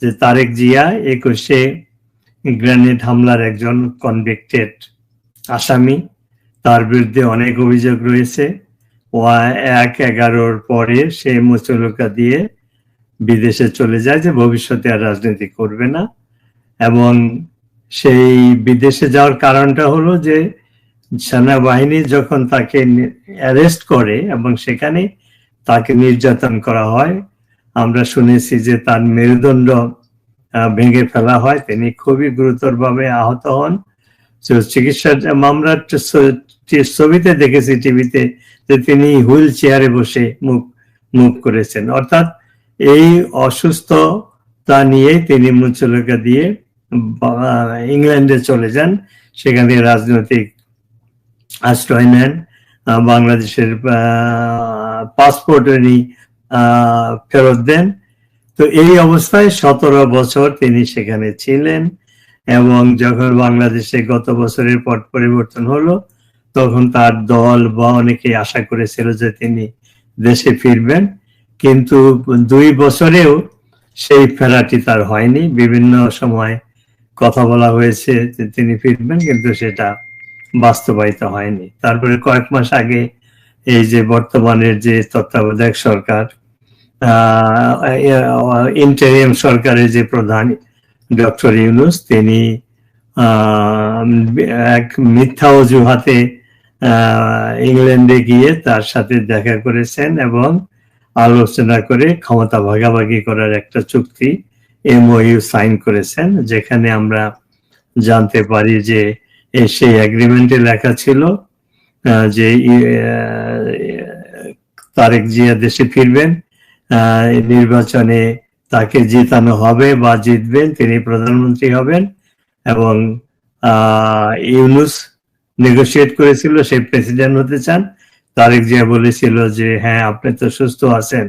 যে তারেক জিয়া 21-এ গ্রেনেড হামলার একজন কনভিক্টেড আসামি, তার বিরুদ্ধে অনেক অভিযোগ রয়েছে। ও 1/11-র পরে সে মুচলকা দিয়ে বিদেশে চলে যায় যে ভবিষ্যতে আর রাজনীতি করবে না। এবং সেই বিদেশে যাওয়ার কারণটা হলো যে সেনাবাহিনী যখন তাকে অ্যারেস্ট করে এবং সেখানে তাকে নির্যাতন করা হয়, আমরা শুনেছি যে তার মেরুদণ্ড ভেঙে ফেলা হয়, তিনি খুবই গুরুতরভাবে আহত হন। চিকিৎসার আমরা ছবিতে দেখেছি, টিভিতে, যে তিনি হুইল চেয়ারে বসে মুভ করেছেন। অর্থাৎ এই অসুস্থতা নিয়ে তিনি মুচলকা দিয়ে ইংল্যান্ডে চলে যান, সেখানে রাজনৈতিক আশ্রয় নেন, বাংলাদেশের পাসপোর্ট উনি ফেরত দেন। তো এই অবস্থায় 17 বছর তিনি সেখানে ছিলেন। এবং যখন বাংলাদেশে গত বছরের পট পরিবর্তন হলো, তখন তার দল বা অনেকে আশা করেছিল যে তিনি দেশে ফিরবেন, কিন্তু 2 বছরেও সেই ফেরাটি তার হয়নি। বিভিন্ন সময় কথা বলা হয়েছে যে তিনি ফিরবেন, কিন্তু সেটা বাস্তবায়িত হয়নি। তারপরে কয়েক মাস আগে এই যে বর্তমানের যে তত্ত্বাবধায়ক সরকার, ইন্টারিম সরকারের যে প্রধান ডক্টর ইউনূস, তিনি এক মিথ্যা অজুহাতে ইংল্যান্ডে গিয়ে তার সাথে দেখা করেছেন এবং আলোচনা করে ক্ষমতা ভাগাভাগি করার একটা চুক্তি MOU সাইন করেছেন, যেখানে আমরা জানতে পারি যে সেই এগ্রিমেন্টে লেখা ছিল যে তারেক জিয়া দেশে ফিরবেন, নির্বাচনে তাকে জিতানো হবে বা জিতবেন, তিনি প্রধানমন্ত্রী হবেন। এবং ইউনূস নেগোশিয়েট করেছিল সে প্রেসিডেন্ট হতে চান। তারেক জিয়া বলেছিল যে হ্যাঁ, আপনি তো সুস্থ আছেন,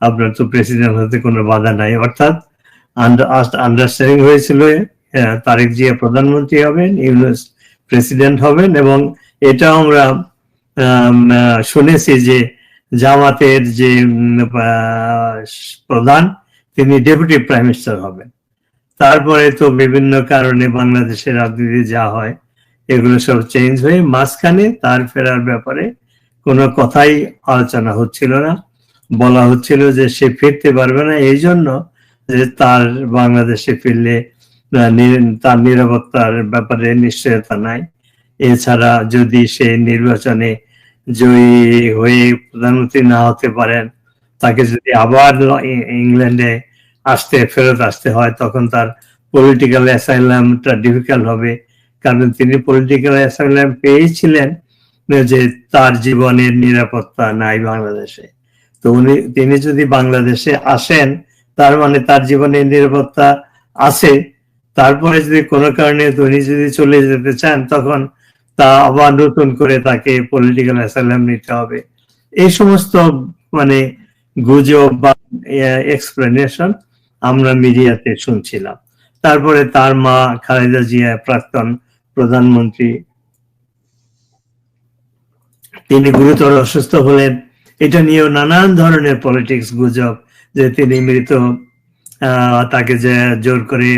আপনার তো প্রেসিডেন্ট হতে কোনো বাধা নাই। অর্থাৎ আন্ডারস্ট্যান্ডিং হয়েছিল তারেক জিয়া প্রধানমন্ত্রী হবেন, ইউনূস প্রেসিডেন্ট হবেন। এবং এটাও আমরা শুনেছি যে জামাতের যে প্রধান, তিনি ডেপুটি প্রাইম মিনিস্টার হবেন। তারপরে তো বিভিন্ন কারণে বাংলাদেশের রাজনীতি যা হয়, এগুলো সব চেঞ্জ হয়ে মাঝখানে তার ফেরার ব্যাপারে কোনো কথাই আলোচনা হচ্ছিল না। বলা হচ্ছিল যে সে ফিরতে পারবে না, এই জন্য যে তার বাংলাদেশে ফিরলে তার নিরাপত্তার ব্যাপারে নিশ্চয়তা নাই। এছাড়া যদি সে নির্বাচনে জয়ী হয়ে প্রধানমন্ত্রী না হতে পারেন, তাকে যদি আবার ইংল্যান্ডে ফেরত আসতে হয়, তখন তার পলিটিক্যাল অ্যাসাইলামটা ডিফিকাল্ট হবে। কারণ তিনি পলিটিক্যাল অ্যাসাইলাম পেয়েছিলেন যে তার জীবনের নিরাপত্তা নাই বাংলাদেশে। তো তিনি যদি বাংলাদেশে আসেন, তার মানে তার জীবনের নিরাপত্তা আছে। তারপরে যদি কোনো কারণে তিনি যদি চলে যেতে চান, তখন তা আবার নতুন করে তাকে পলিটিক্যাল অ্যাসাইলাম নিতে হবে। এই সমস্ত মানে গুজব বা এক্সপ্লেনেশন আমরা মিডিয়াতে শুনছিলাম। তারপরে তার মা খালেদা জিয়া, প্রাক্তন প্রধানমন্ত্রী, তিনি গুরুতর অসুস্থ হলেন। এটা নিয়েও নানান ধরনের পলিটিক্স গুজব যে তিনি মৃত, তাকে যে জোর করে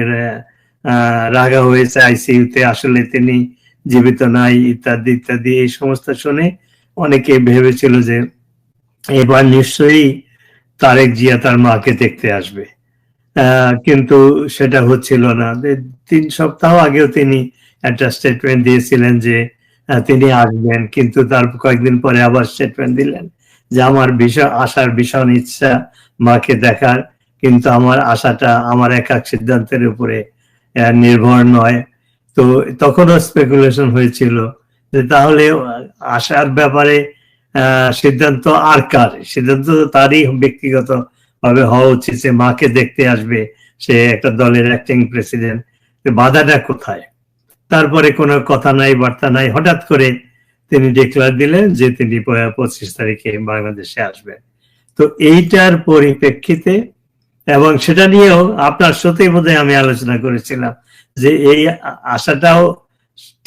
রাখা হয়েছে আইসিইউতে, আসলে তিনি জীবিত নাই, ইত্যাদি ইত্যাদি। এই সমস্ত শুনে অনেকে ভেবেছিল যে এবার নিশ্চয়ই তারেক জিয়া তার মাকে দেখতে আসবে, কিন্তু সেটা হচ্ছিল না। 3 সপ্তাহ আগেও তিনি একটা স্টেটমেন্ট দিয়েছিলেন যে তিনি আসবেন, কিন্তু তার কয়েকদিন পরে আবার স্টেটমেন্ট দিলেন যে আমার আসার ভীষণ ইচ্ছা মাকে দেখার, কিন্তু আমার আশাটা আমার একাক সিদ্ধান্তের উপরে নির্ভর নয়। তো তখনও স্পেকুলেশন হয়েছিল যে তাহলে আসার ব্যাপারে সিদ্ধান্ত আর কার? সিদ্ধান্ত তারই ব্যক্তিগত ভাবে হওয়া উচিত, যে মাকে দেখতে আসবে, সে একটা দলের অ্যাক্টিং প্রেসিডেন্ট। বাধাটা কোথায়? তারপরে কোনো কথা নাই, বার্তা নাই, হঠাৎ করে তিনি ডিক্লেয়ার দিলেন যে তিনি 25 তারিখে বাংলাদেশে আসবেন। তো এইটার পরিপ্রেক্ষিতে, এবং সেটা নিয়েও আপনার সাথে বোধহয় আমি আলোচনা করেছিলাম যে এই আশাটাও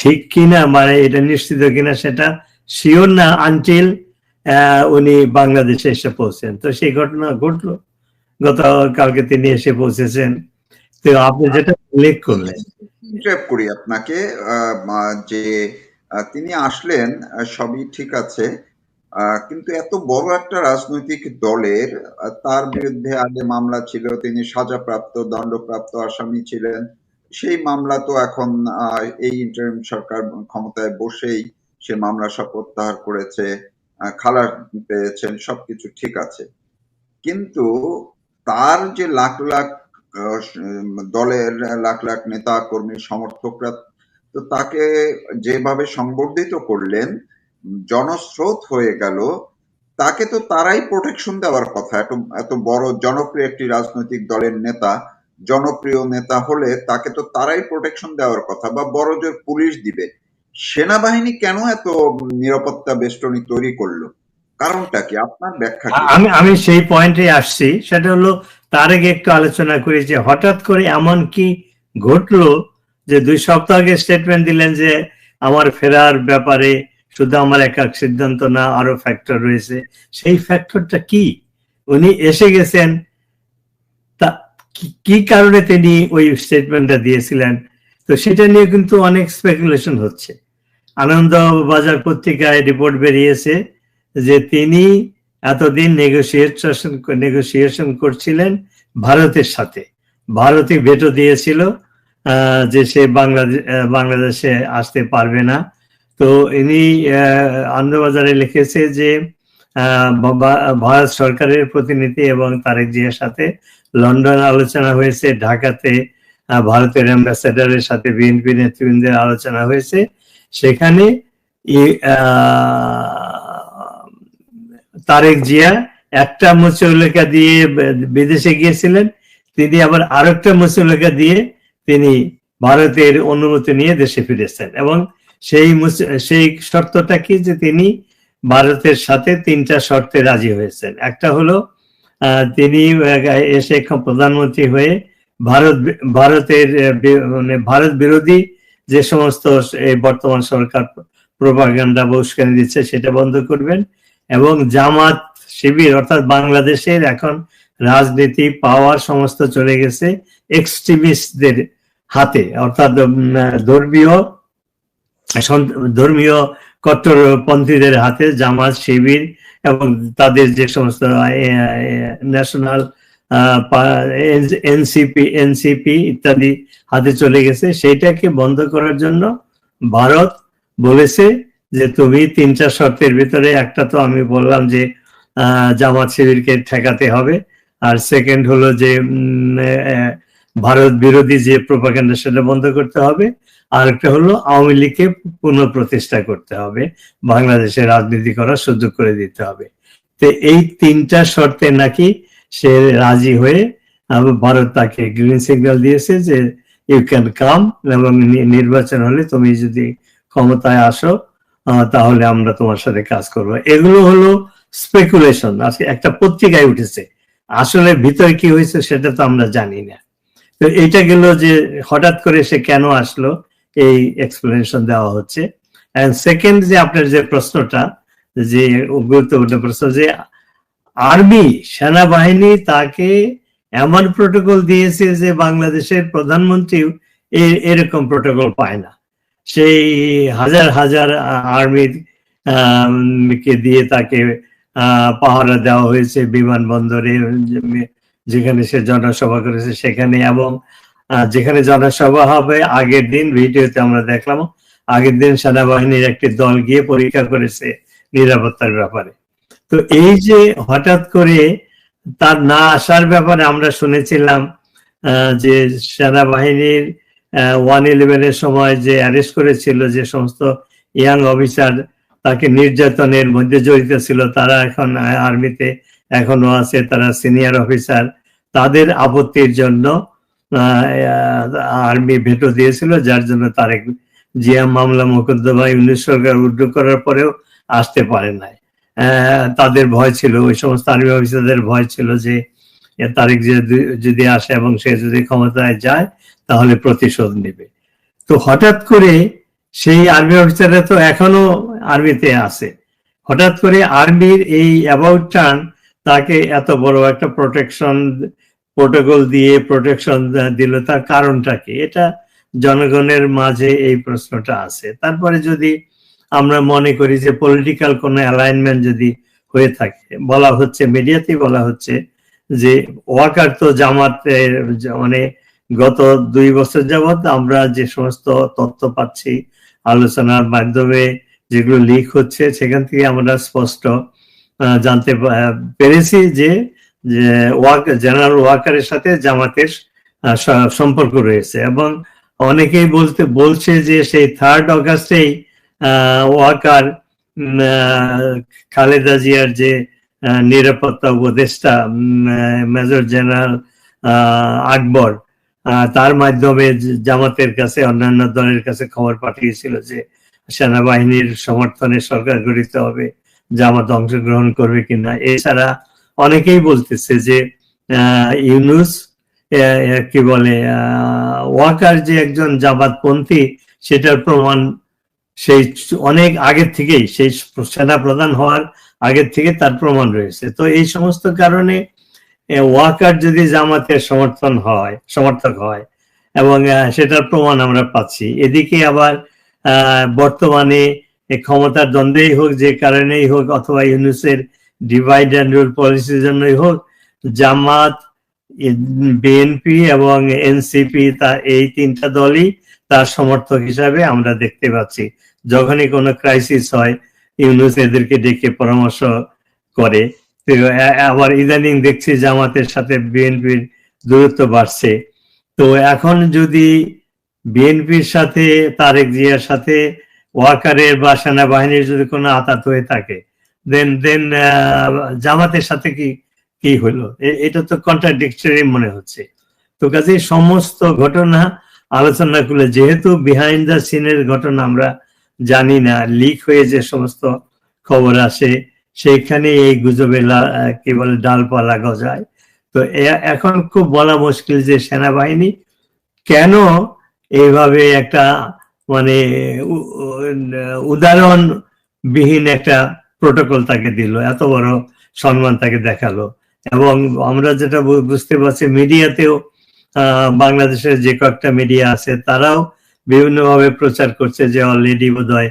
ঠিক কিনা, মানে এটা নিশ্চিত কিনা সেটা শিওর না আনটিল উনি বাংলাদেশে এসে পৌঁছেন। তো সেই ঘটনা ঘটলো, গতকালকে তিনি এসে পৌঁছেছেন। তো আপনি যেটা উল্লেখ করলেন, ইন্টারাপ্ট করি আপনাকে, যে তিনি আসলেন, সবই ঠিক আছে, কিন্তু এত বড় একটা রাজনৈতিক দলের তার বিরুদ্ধে আগে মামলা ছিল, তিনি সাজাপ্রাপ্ত দণ্ডপ্রাপ্ত আসামি ছিলেন। সেই মামলা তো এখন এই ইন্টারিম সরকার ক্ষমতায় বসেই সে মামলা সব প্রত্যাহার করেছে, খালাস পেয়েছেন, সবকিছু ঠিক আছে। কিন্তু তার যে লাখ লাখ দলের লাখ লাখ নেতা কর্মী সমর্থকরা তো তাকে যেভাবে সংবর্ধিত করলেন, জনস্রোত হয়ে গেল, তাকে তো তারাই প্রোটেকশন দেওয়ার কথা। এত এত বড় জনপ্রিয় একটি রাজনৈতিক দলের নেতা, জনপ্রিয় নেতা হলে তাকে তো তারাই প্রোটেকশন দেওয়ার কথা, বা বড় জোর পুলিশ দিবে। সেনাবাহিনী কেন এত নিরাপত্তা বেষ্টনী তৈরি করলো? কারণটা কি? আপনার ব্যাখ্যা কি? আমি আমি সেই পয়েন্টে আসছি। সেটা হলো, তার আগে একটু আলোচনা করি যে হঠাৎ করে এমন কি ঘটলো যে 2 সপ্তাহ আগে স্টেটমেন্ট দিলেন যে আমার ফেরার ব্যাপারে শুধু আমার একাক সিদ্ধান্ত না, আরো ফ্যাক্টর রয়েছে। সেই ফ্যাক্টরটা কি? উনি এসে গেছেন, তা কি কারণে তিনি ওই স্টেটমেন্টটা দিয়েছিলেন? তো সেটা নিয়ে কিন্তু অনেক স্পেকুলেশন হচ্ছে। আনন্দবাজার পত্রিকায় রিপোর্ট বেরিয়েছে যে তিনি এতদিন নেগোসিয়েশন করছিলেন ভারতের সাথে। ভারতই ভেটো দিয়েছিল যে সে বাংলাদেশে আসতে পারবে না। তো ইনি আনন্দবাজারে লিখেছে যে ভারত সরকারের প্রতিনিধি এবং তারেক জিয়ার সাথে লন্ডন আলোচনা হয়েছে, ঢাকাতে ভারতের অ্যাম্বাসেডারের সাথে বিএনপি নেতৃবৃন্দের আলোচনা হয়েছে। সেখানে তারেক জিয়া একটা মুচলেখা দিয়ে বিদেশে গিয়েছিলেন, তিনি আবার আরেকটা মুচলেখা দিয়ে তিনি ভারতের অনুমতি নিয়ে দেশে ফিরেছেন। এবং সেই শর্তটা কি, যে তিনি ভারতের সাথে 3টা শর্তে রাজি হয়েছেন। একটা হলো তিনি এসে প্রধানমন্ত্রী হয়ে ভারতের মানে ভারত বিরোধী যে সমস্ত বর্তমান সরকার প্রোপাগান্ডা বা উস্কানি দিচ্ছে সেটা বন্ধ করবেন, এবং জামাত শিবির অর্থাৎ বাংলাদেশের এখন রাজনীতি পাওয়ার সমস্ত চলে গেছে এক্সট্রিমিস্টদের হাতে, অর্থাৎ ধর্মীয় কট্টরপন্থীদের হাতে, জামাত শিবির এবং তাদের যে সমস্ত ন্যাশনাল এনসিপি ইত্যাদি হাতে চলে গেছে। সেইটাকে বন্ধ করার জন্য ভারত বলেছে যে তুমি 3টা শর্তের ভিতরে একটা তো আমি বললাম যে জামাত শিবিরকে ঠেকাতে হবে, আর সেকেন্ড হলো যে ভারত বিরোধী যে প্রোপাগান্ডা সেটা বন্ধ করতে হবে, আর একটা হলো আওয়ামী লীগকে পুনঃপ্রতিষ্ঠা করতে হবে, বাংলাদেশে রাজনীতি করার সুযোগ করে দিতে হবে। তো এই 3টা শর্তে নাকি সে রাজি হয়ে ভারত তাকে গ্রিন সিগন্যাল দিয়েছে যে ইউ ক্যান কাম, এবং নির্বাচন হলে তুমি যদি ক্ষমতায় আসো তাহলে আমরা তোমার সাথে কাজ করবো। এগুলো হলো স্পেকুলেশন, আজকে একটা পত্রিকায় উঠেছে। আসলে ভিতরে কি হয়েছে সেটা তো আমরা জানি না। তো এটা গেল যে হঠাৎ করে সে কেন আসলো, এই এক্সপ্লেনেশন দেওয়া হচ্ছে। এন্ড সেকেন্ড, যে আপনার যে প্রশ্নটা, যে গুরুত্বপূর্ণ প্রশ্ন, যে আর্মি সেনাবাহিনী তাকে এমন প্রোটোকল দিয়েছে যে বাংলাদেশের প্রধানমন্ত্রী এরকম প্রোটোকল পায় না। সেই হাজার হাজার আর্মির কে দিয়ে তাকে পাহারা দেওয়া হয়েছে বিমানবন্দরে, যেখানে সে জনসভা করেছে সেখানে, এবং যেখানে জনসভা হবে আগের দিন ভিডিওতে আমরা দেখলাম, আগের দিন সেনাবাহিনীর একটি দল গিয়ে পরীক্ষা করেছে নিরাপত্তার ব্যাপারে। তো এই যে হঠাৎ করে তার না আসার ব্যাপারে আমরা শুনেছিলাম যে সেনাবাহিনীর 1/11 সময় যে অ্যারেস্ট করেছিল যে সমস্ত ইয়াং অফিসার, তাকে নির্যাতনের মধ্যে জড়িত ছিল, তারা এখন আর্মিতে এখনো আছে, তারা সিনিয়র অফিসার, তাদের আপত্তির জন্য আর্মি ভেটো দিয়েছিল, যার জন্য তারেক জিয়া মামলা মোকদ্দমা ইউনিট সরকার উদ্যোগ করার পরেও আসতে পারে নাই। তাদের ভয় ছিল, ওই সমস্ত আর্মি অফিসারদের ভয় ছিল যে তারেক জিয়া যদি আসে এবং সে যদি ক্ষমতায় যায় তাহলে প্রতিশোধ নেবে। তো হঠাৎ করে সেই আর্মি অফিসাররা তো এখনো আর্মিতে আছে, হঠাৎ করে আর্মির এই অ্যাবাউট টার্ন তাকে এত বড় একটা প্রোটেকশন প্রোটোকল দিয়ে প্রোটেকশন দিল, তার কারণটা কি? এটা জনগণের মাঝে এই প্রশ্নটা আছে। তারপরে যদি আমরা মনে করি যে পলিটিক্যাল কোনো অ্যালাইনমেন্ট যদি হয়ে থাকে, বলা হচ্ছে, মিডিয়াতেই বলা হচ্ছে যে ওয়াকার তো জামাতের, মানে গত 2 বছর যাবৎ আমরা যে সমস্ত তথ্য পাচ্ছি আলোচনার মাধ্যমে, যেগুলো লিক হচ্ছে, সেখান থেকে আমরা স্পষ্ট জানতে পেরেছি যে জেনারেল ওয়াকারের সাথে জামাতের সম্পর্ক রয়েছে। এবং অনেকেই বলছে যে সেই 3 অগাস্টেই ওয়াকার খালেদা জিয়ার যে নিরাপত্তা উপদেষ্টা মেজর জেনারেল আকবর, তার মাধ্যমে জামাতের কাছে, অন্যান্য দলের কাছে খবর পাঠিয়েছিল যে সেনাবাহিনীর সমর্থনে সরকার গঠিত হবে, জামাত অংশগ্রহণ করবে কিনা। এছাড়া অনেকেই বলতেছে যে ইউনূস কি বলে, ওয়াকার যে একজন জামাতপন্থী, সেটার প্রমাণ সেই অনেক আগের থেকেই, সেই সেনা প্রধান হওয়ার আগের থেকে তার প্রমাণ রয়েছে। তো এই সমস্ত কারণে ওয়াকার যদি জামাতের সমর্থক হয়, এবং সেটার প্রমাণ আমরা পাচ্ছি। এদিকে আবার বর্তমানে ক্ষমতার দ্বন্দ্বেই হোক, যে কারণেই হোক, অথবা ইউনূসের ডিভাইড অ্যান্ড রুল পলিসির জন্যই হোক, জামাত, বিএনপি এবং এনসিপি, এই 3টা দলই তার সমর্থক হিসাবে আমরা দেখতে পাচ্ছি। যখনই কোনো ক্রাইসিস হয়, ইউনূস এদেরকে ডেকে পরামর্শ করে। আবার ইদানিং দেখছি জামাতের সাথে বিএনপির দূরত্ব বাড়ছে। তো এখন যদি বিএনপির সাথে, তারেক জিয়ার সাথে ওয়াকারের বা সেনাবাহিনীর যদি কোনো আঘাত হয়ে থাকে, দেন জামাতের সাথে কি হলো? এটা তো কন্ট্রাডিকটরি মনে হচ্ছে। তো কাজে সমস্ত ঘটনা আলোচনা করলে, যেহেতু বিহাইন্ড দ্য সিনের ঘটনা আমরা জানি না, লিক হয়ে যে সমস্ত খবর আসে, সেইখানে এই গুজবে কি বলে ডালপালা গজায়। তো এখন খুব বলা মুশকিল যে সেনাবাহিনী কেন এইভাবে একটা, মানে উদাহরণবিহীন একটা প্রোটোকল তাকে দিল, এত বড় সম্মান তাকে দেখালো। এবং আমরা যেটা বুঝতে পারছি, মিডিয়াতেও বাংলাদেশের যে কয়েকটা মিডিয়া আছে, তারাও বিভিন্নভাবে প্রচার করছে যে অলরেডি বোধহয়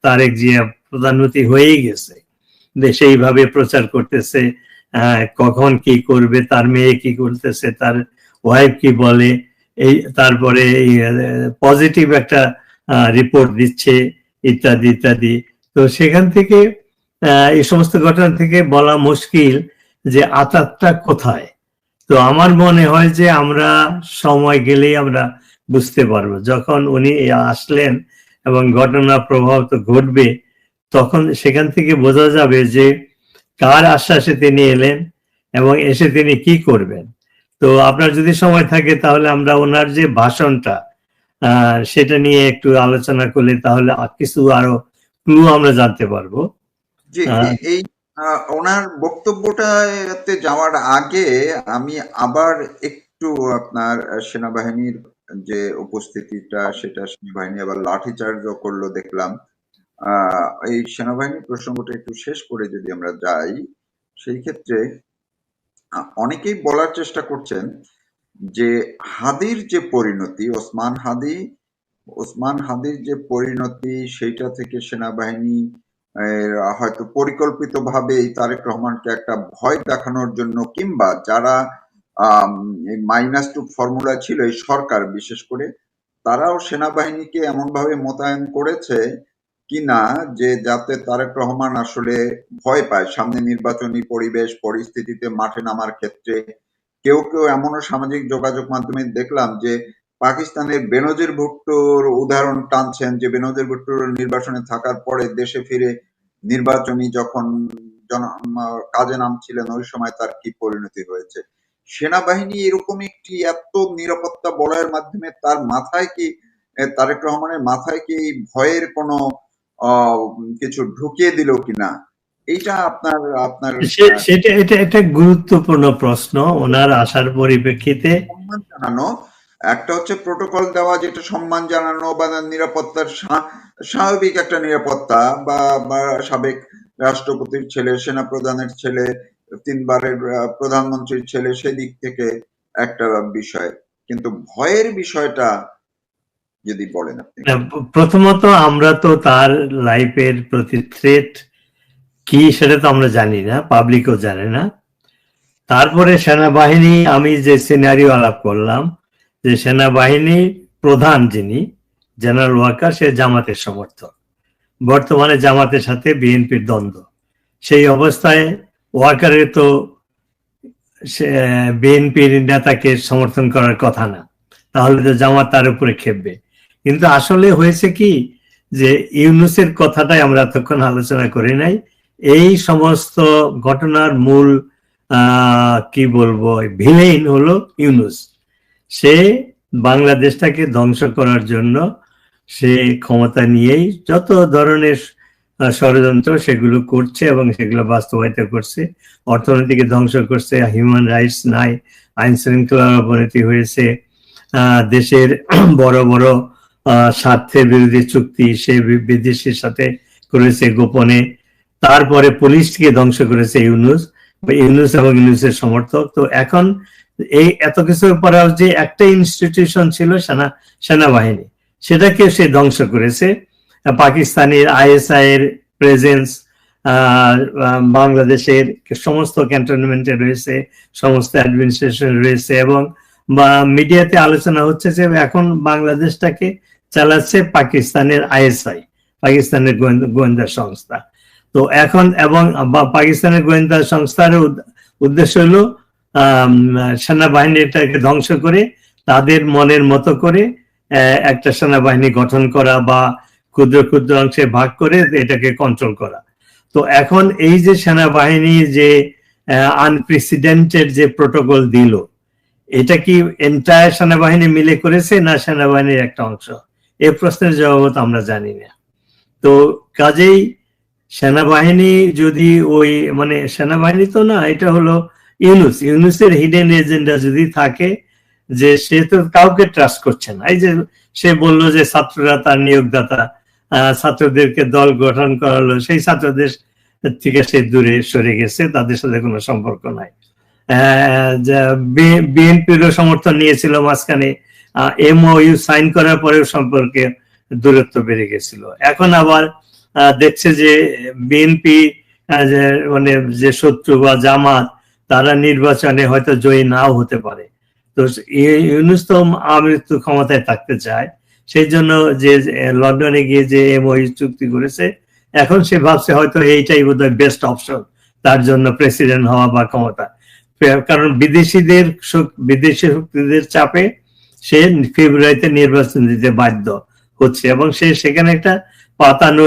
তারেক জিয়া প্রধানমন্ত্রী হয়েই গেছে, সেইভাবে প্রচার করতেছে। কখন কি করবে, তার মেয়ে কি করতেছে, তার ওয়াইফ কি বলে, এই তারপরে পজিটিভ একটা রিপোর্ট দিচ্ছে, ইত্যাদি ইত্যাদি। তো সেখান থেকে এই সমস্ত ঘটনা থেকে বলা মুশকিল যে আঘাতটা কোথায়। তো আমার মনে হয় যে আমরা সময় গেলেই আমরা বুঝতে পারবো, যখন উনি আসলেন এবং ঘটনা প্রভাব তো ঘটবে, তখন সেখান থেকে বোঝা যাবে যে কার আশ্বাসে তিনি এলেন এবং এসে তিনি কি করবেন। তো আপনার যদি সময় থাকে তাহলে আমরা ওনার যে ভাষণটা, সেটা নিয়ে একটু আলোচনা করলে তাহলে কিছু আরো ক্লু আমরা জানতে পারবো। জি, এই ওনার বক্তব্যটাতে যাওয়ার আগে আমি আবার একটু আপনার সেনাবাহিনীর যে উপস্থিতিটা, সেটা সেনাবাহিনী আবার লাঠিচার্জও করলো দেখলাম। এই সেনাবাহিনী প্রসঙ্গটা একটু শেষ করে যদি আমরা যাই, সেই ক্ষেত্রে অনেকেই বলার চেষ্টা করছেন যে হাদির যে পরিণতি, ওসমান হাদির যে পরিণতি, সেইটা থেকে সেনাবাহিনী হয়তো পরিকল্পিতভাবে তারেক রহমানকে একটা ভয় দেখানোর জন্য, কিংবা যারা -2 ফর্মুলা ছিল এই সরকার বিশেষ করে, তারাও সেনাবাহিনীকে এমনভাবে মোতায়েন করেছে কিনা যে যাতে তারেক রহমান আসলে ভয় পায় সামনে নির্বাচনী পরিস্থিতিতে মাঠে নামার ক্ষেত্রে। কেউ এমনও সামাজিক যোগাযোগ মাধ্যমে দেখলাম যে পাকিস্তানের বেনজির ভুট্টোর উদাহরণ টানছেন, যে বেনজির ভুট্টোর নির্বাচনে থাকার পরে দেশে ফিরে নির্বাচনী যখন কাজে নামছিলেন, ওই সময় তার কি পরিণতি হয়েছে। সেনাবাহিনী এরকম একটি এত নিরাপত্তা বলয়ের মাধ্যমে তার মাথায় কি, তারেক রহমানের মাথায় কি ভয়ের কোনো কিছু ঢুকিয়ে দিল কিনা, এইটা আপনার সেটা একটা গুরুত্বপূর্ণ প্রশ্ন ওনার আসার পরিপ্রেক্ষিতে। সম্মান জানানো, একটা হচ্ছে প্রোটোকল দেওয়া, যেটা সম্মান জানানো বা নিরাপত্তার স্বাভাবিক একটা নিরাপত্তা, বা সাবেক রাষ্ট্রপতির ছেলে, সেনাপ্রধানের ছেলে, তিনবারের প্রধানমন্ত্রীর ছেলে, সেদিক থেকে একটা বিষয়, কিন্তু ভয়ের বিষয়টা যদি বলেন আপনি। প্রথমত আমরা তো তার লাইফের প্রতি থ্রেট কি সেটা তো আমরা জানি না, পাবলিকও জানে না। তারপরে সেনাবাহিনী, আমি যে সিনারিও আলাপ করলাম, যে সেনাবাহিনী প্রধান যিনি জেনারেল ওয়াকার, সে জামাতের সমর্থক, বর্তমানে জামাতের সাথে বিএনপির দ্বন্দ্ব। সেই অবস্থায় ওয়াকারের তো বিএনপির নেতাকে সমর্থন করার কথা না, তাহলে তো জামাত তার উপরে খেপবে। কিন্তু আসলে হয়েছে কি, যে ইউনূসের কথাটাই আমরা এতক্ষণ আলোচনা করি নাই। এই সমস্ত ঘটনার মূল কি বলবো, ভিলেন হলো ইউনূস। সে বাংলাদেশটাকে ধ্বংস করার জন্য সে ক্ষমতা নিয়েই যত ধরনের ষড়যন্ত্র সেগুলো করছে এবং সেগুলো বাস্তবায়িত করছে। অর্থনীতিকে ধ্বংস করছে, হিউম্যান রাইটস নাই, আইন শৃঙ্খলার অবনতি হয়েছে, দেশের বড় বড় স্বার্থের বিরোধী চুক্তি সে বিদেশের সাথে করেছে গোপনে। তারপরে পুলিশকে ধ্বংস করেছে ইউনূস এবং ইউনূসের সমর্থক। তো এখন এই এত কিছুর পরেও যে একটা ইনস্টিটিউশন ছিল সেনাবাহিনী, সেটাকে সে ধ্বংস করেছে। পাকিস্তানের আইএসআই এর প্রেজেন্স বাংলাদেশের সমস্ত ক্যান্টনমেন্টে রয়েছে, সমস্ত অ্যাডমিনিস্ট্রেশন রয়েছে, এবং মিডিয়াতে আলোচনা হচ্ছে যে এখন বাংলাদেশটাকে চালাচ্ছে পাকিস্তানের আইএসআই, পাকিস্তানের গোয়েন্দা সংস্থা। তো এখন এবং পাকিস্তানের গোয়েন্দা সংস্থার উদ্দেশ্য হলো সেনাবাহিনীটাকে ধ্বংস করে তাদের মনের মতো করে একটা সেনাবাহিনী গঠন করা বা ক্ষুদ্র ক্ষুদ্র অংশে ভাগ করে এটাকে কন্ট্রোল করা। তো এখন এই যে সেনাবাহিনী যে আনপ্রেসিডেন্টেড যে প্রোটোকল দিল, এটা কি এন্টায়ার সেনাবাহিনী মিলে করেছে না সেনাবাহিনীর একটা অংশ? এই প্রশ্নের জবাব তো আমরা জানি না। তো কাজেই সেনাবাহিনী যদি ওই মানে সেনাবাহিনী তো না, এটা হলো ইউনূসের হিডেন এজেন্ডা যদি থাকে, যে সে তো কাউকে ট্রাস্ট করছে না। এই যে সে বললো যে ছাত্ররা তার নিয়োগদাতা, ছাত্রদেরকে দল গঠন করালো, সেই ছাত্রদের থেকে সে দূরে সরে গেছে, তাদের সাথে কোনো সম্পর্ক নাই। বিএনপিরও সমর্থন নিয়েছিল মাঝখানে, এমওইউ সাইন করার পরেও সম্পর্কে দূরত্ব বেড়ে গেছিল। এখন আবার দেখছে যে বিএনপি মানে যে শত্রু বা জামাত, তারা নির্বাচনে হয়তো জয়ী নাও হতে পারে। তো ইউনূস তো আমৃত্যু ক্ষমতায় থাকতে চায়, সেই জন্য যে লন্ডনে গিয়ে যে এমওইউ চুক্তি করেছে, এখন সে ভাবছে হয়তো এইটাই বোধহয় বেস্ট অপশন তার জন্য প্রেসিডেন্ট হওয়া বা ক্ষমতা। কারণ বিদেশি শক্তিদের চাপে সে ফেব্রুয়ারিতে নির্বাচন দিতে বাধ্য হচ্ছে, এবং সে সেখানে একটা পাতানো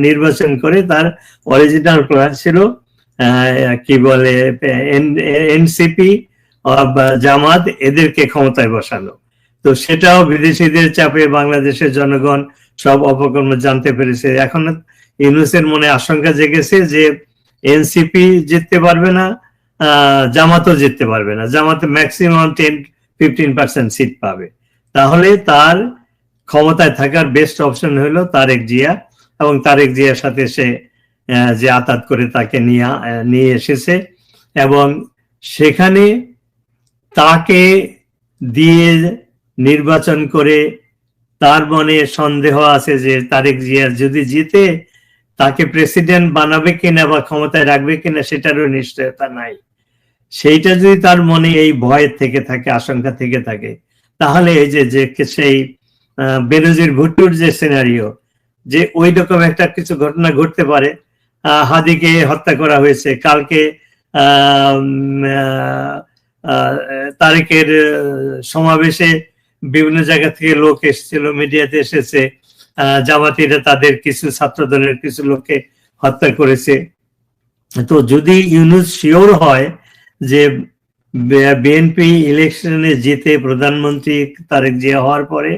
নির্বাচন করে তার অরিজিনাল প্ল্যান ছিল কি বলে এনসিপি জামাত এদেরকে ক্ষমতায় বসানো। তো সেটাও বিদেশিদের চাপে বাংলাদেশের জনগণ সব অপকর্ম জানতে পেরেছে। এখন ইউনূসের মনে আশঙ্কা জেগেছে যে এনসিপি জিততে পারবে না, জামাতও জিততে পারবে না, জামাতে ম্যাক্সিমাম 10-15% সিট পাবে। তাহলে তার ক্ষমতায় থাকার বেস্ট অপশন হলো তারেক জিয়া, এবং তারেক জিয়ার সাথে সে যে আতাত করে তাকে নিয়ে এসেছে, এবং সেখানে তাকে দিয়ে নির্বাচন করে তার মনে সন্দেহ আছে যে তারেক জিয়া যদি জিতে তাকে প্রেসিডেন্ট বানাবে কিনা বা ক্ষমতায় রাখবে কিনা সেটারও নিশ্চয়তা নাই। সেইটা যদি তার মনে এই ভয় থেকে থাকে, আশঙ্কা থেকে থাকে, তাহলে এই যে সেই বেনজির ভুট্টোর যে সিনারিও, যে ওই রকম একটা কিছু ঘটনা ঘটতে পারে। হাদিকে হত্যা করা হয়েছে, কালকে তারেকের সমাবেশে বিভিন্ন জায়গা থেকে লোক এসেছিল, মিডিয়াতে এসেছে, জামাতিরা তাদের কিছু ছাত্র দলের কিছু লোককে হত্যা করেছে। তো যদি ইউনূস শিওর হয় যে বিএনপি ইলেকশনে জিতে প্রধানমন্ত্রী তারেক জিয়া হওয়ার পরে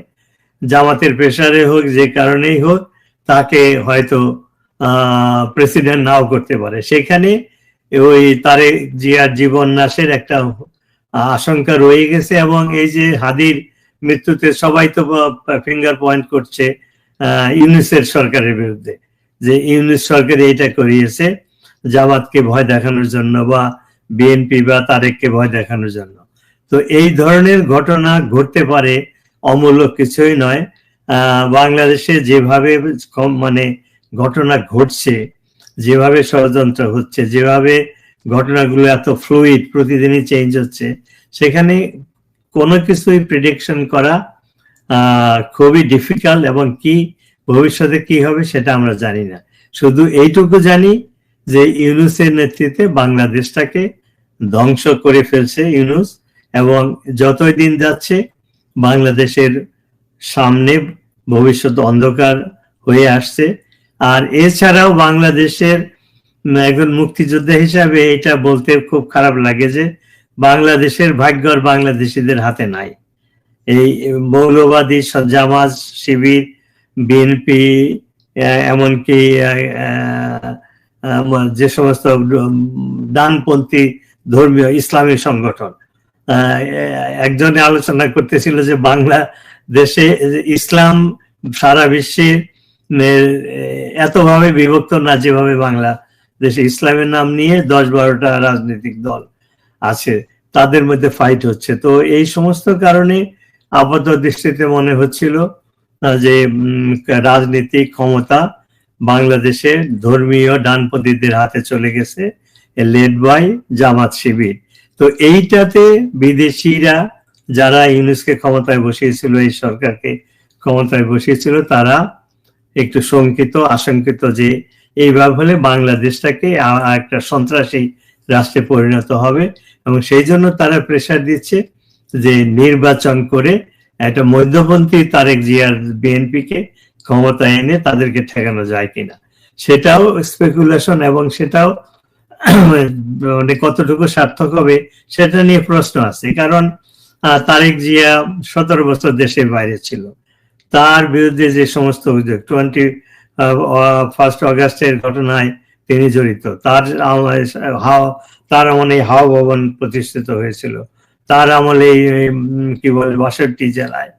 জামাতের প্রেসারে হোক, যে কারণেই হোক, তাকে হয়তো প্রেসিডেন্ট নাও করতে পারে, সেখানে ওই তারেক জিয়ার জীবন নাশের একটা আশঙ্কা রয়ে গেছে। এবং এই যে হাদির মৃত্যুতে সবাই তো ফিঙ্গার পয়েন্ট করছে ইউনূসের সরকারের বিরুদ্ধে, যে ইউনূস সরকার এইটা করিয়েছে। জামাতকে ভয় দেখানোর জন্য বা বিএনপি বা তারেককে ভয় দেখানোর জন্য। তো এই ধরনের ঘটনা ঘটতে পারে, অমূলক কিছুই নয়। বাংলাদেশে যেভাবে মানে ঘটনা ঘটছে, যেভাবে ষড়যন্ত্র হচ্ছে, যেভাবে ঘটনাগুলো এত ফ্লুইড, প্রতিদিনই চেঞ্জ হচ্ছে, সেখানে কোনো কিছুই প্রেডিকশন করা খুবই ডিফিকাল্ট, এবং কি ভবিষ্যতে কি হবে সেটা আমরা জানি না। শুধু এইটুকু জানি যে ইউনূসের নেতৃত্বে বাংলাদেশটাকে ধ্বংস করে ফেলছে ইউনূস, এবং যতই দিন যাচ্ছে বাংলাদেশের সামনে ভবিষ্যৎ অন্ধকার হয়ে আসছে। আর এছাড়াও বাংলাদেশের একজন মুক্তিযোদ্ধা হিসাবে এটা বলতে খুব খারাপ লাগে যে বাংলাদেশের ভাগ্য আর বাংলাদেশিদের হাতে নাই। এই মৌলবাদী জামাত, শিবির, বিএনপি, এমনকি যে সমস্ত ডানপন্থী ধর্মীয় ইসলামী সংগঠন, একজনে আলোচনা করতেছিল যে বাংলাদেশে ইসলাম সারা বিশ্বে এতভাবে বিভক্ত না যেভাবে বাংলাদেশে ইসলামের নাম নিয়ে 10-12টা রাজনৈতিক দল আছে, তাদের মধ্যে ফাইট হচ্ছে। তো এই সমস্ত কারণে আপাত দৃষ্টিতে মনে হচ্ছিল যে রাজনৈতিক ক্ষমতা বাংলাদেশে ধর্মীয় ডানপন্থীদের হাতে চলে গেছে, লেড বাই জামাত শিবির। তো এইটাতে বিদেশিরা যারা ইউনূসকে ক্ষমতায় বসিয়েছিল, এই সরকারকে ক্ষমতায় বসিয়েছিল, তারা একটু আশঙ্কিত যে এইভাবে হলে বাংলাদেশটাকে একটা সন্ত্রাসী রাষ্ট্রে পরিণত হবে, এবং সেই জন্য তারা প্রেসার দিচ্ছে যে নির্বাচন করে একটা মধ্যপন্থী তারেক জিয়ার বিএনপিকে ক্ষমতায় এনে তাদেরকে ঠেকানো যায় কিনা। সেটাও স্পেকুলেশন, এবং সেটাও মানে কতটুকু সার্থক হবে সেটা নিয়ে প্রশ্ন আছে। কারণ তারেক জিয়া 17 বছর দেশের বাইরে ছিল, তার বিরুদ্ধে যে সমস্ত অভিযোগ, 21 অগাস্টের ঘটনায় তিনি জড়িত, তার আমলে হাওয়া ভবন প্রতিষ্ঠিত হয়েছিল, তার আমলে কি বলে 62 জেলায়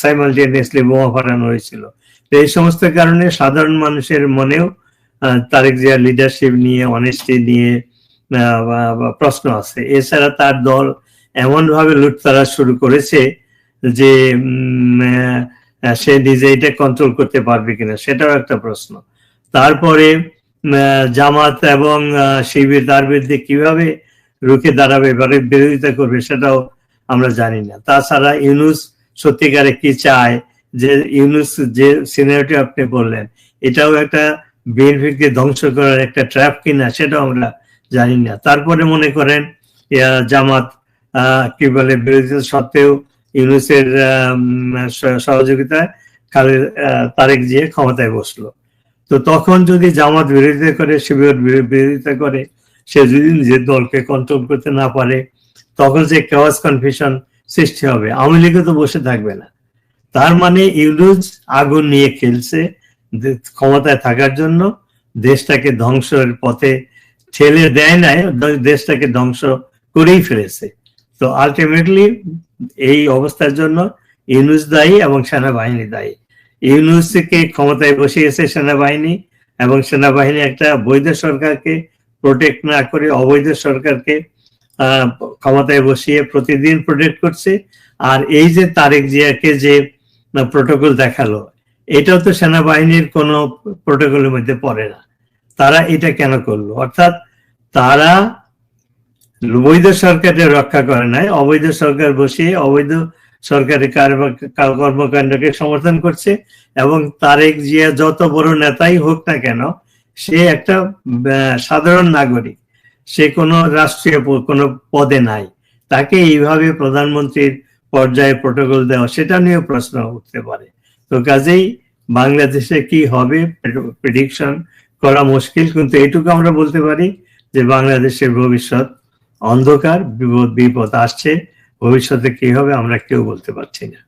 সাইমালটেনিয়াসলি বোমা ফাটানো হয়েছিল। তো এই সমস্ত কারণে সাধারণ মানুষের মনেও তারেক জিয়ার লিডারশিপ নিয়ে, অনেস্টি নিয়ে প্রশ্ন আছে। এছাড়া তার দল এমন ভাবে লুটতরাজ শুরু করেছে যে সে নিজে এটা কন্ট্রোল করতে পারবে কিনা সেটাও একটা প্রশ্ন। তারপরে জামাত এবং শিবির তার বিরুদ্ধে কিভাবে রুখে দাঁড়াবে, বিরোধিতা করবে, সেটাও আমরা জানি না। তাছাড়া ইউনূস সত্যিকারে কি চায়, যে ইউনূস যে সিনারিটি আপনি বললেন, এটাও একটা বিএনপিকে ধ্বংস করার একটা ট্র্যাপ কিনা সেটাও আমরা জানি না। তারপরে মনে করেন জামাত কি বলে বিরোধিতা সত্ত্বেও ইউনূসের সহযোগিতায় তারেক জিয়া ক্ষমতায় বসলো। তো তখন যদি জামাত বিরোধিতা করে, শিবির বিরোধিতা করে, সে যদি নিজের দলকে কন্ট্রোল করতে না পারে, তখন যে কেওয়াস কনফিউশন সৃষ্টি হবে। আওয়ামী লীগও তো বসে থাকবে না। তার মানে ইউনূস আগুন নিয়ে খেলছে ক্ষমতায় থাকার জন্য, দেশটাকে ধ্বংসের পথে ঠেলে দেয় নাই, দেশটাকে ধ্বংস করেই ফেলেছে। তো আলটিমেটলি এই অবস্থার জন্য ইউনূস দায়ী এবং সেনাবাহিনী দায়ী। ইউনূসকে ক্ষমতায় বসিয়েছে সেনাবাহিনী, এবং সেনাবাহিনী একটা বৈধ সরকারকে প্রোটেক্ট না করে অবৈধ সরকারকে ক্ষমতায় বসিয়ে প্রতিদিন প্রোটেক্ট করছে। আর এই যে তারেক জিয়াকে যে প্রোটোকল দেখালো, এটাও তো সেনাবাহিনীর কোনো প্রোটোকলের মধ্যে পড়ে না। তারা এটা কেন করলো? অর্থাৎ তারা বৈধ সরকারকে রক্ষা করে নাই, অবৈধ সরকার বসিয়ে অবৈধ সরকারি কর্মকাণ্ডকে সমর্থন করছে। এবং তারেক জিয়া যত বড় নেতাই হোক না কেন, সে একটা সাধারণ নাগরিক, সে কোনো রাষ্ট্রীয় কোনো পদে নাই। তাকে এইভাবে প্রধানমন্ত্রীর পর্যায়ে প্রোটোকল দেওয়া, সেটা নিয়েও প্রশ্ন উঠতে পারে। তো কাজেই বাংলাদেশে কি হবে প্রেডিকশন করা মুশকিল, কিন্তু এটুকু আমরা বলতে পারি যে বাংলাদেশের ভবিষ্যৎ অন্ধকার, বিপদ আসছে। ভবিষ্যতে কি হবে আমরা কেউ বলতে পারছি না।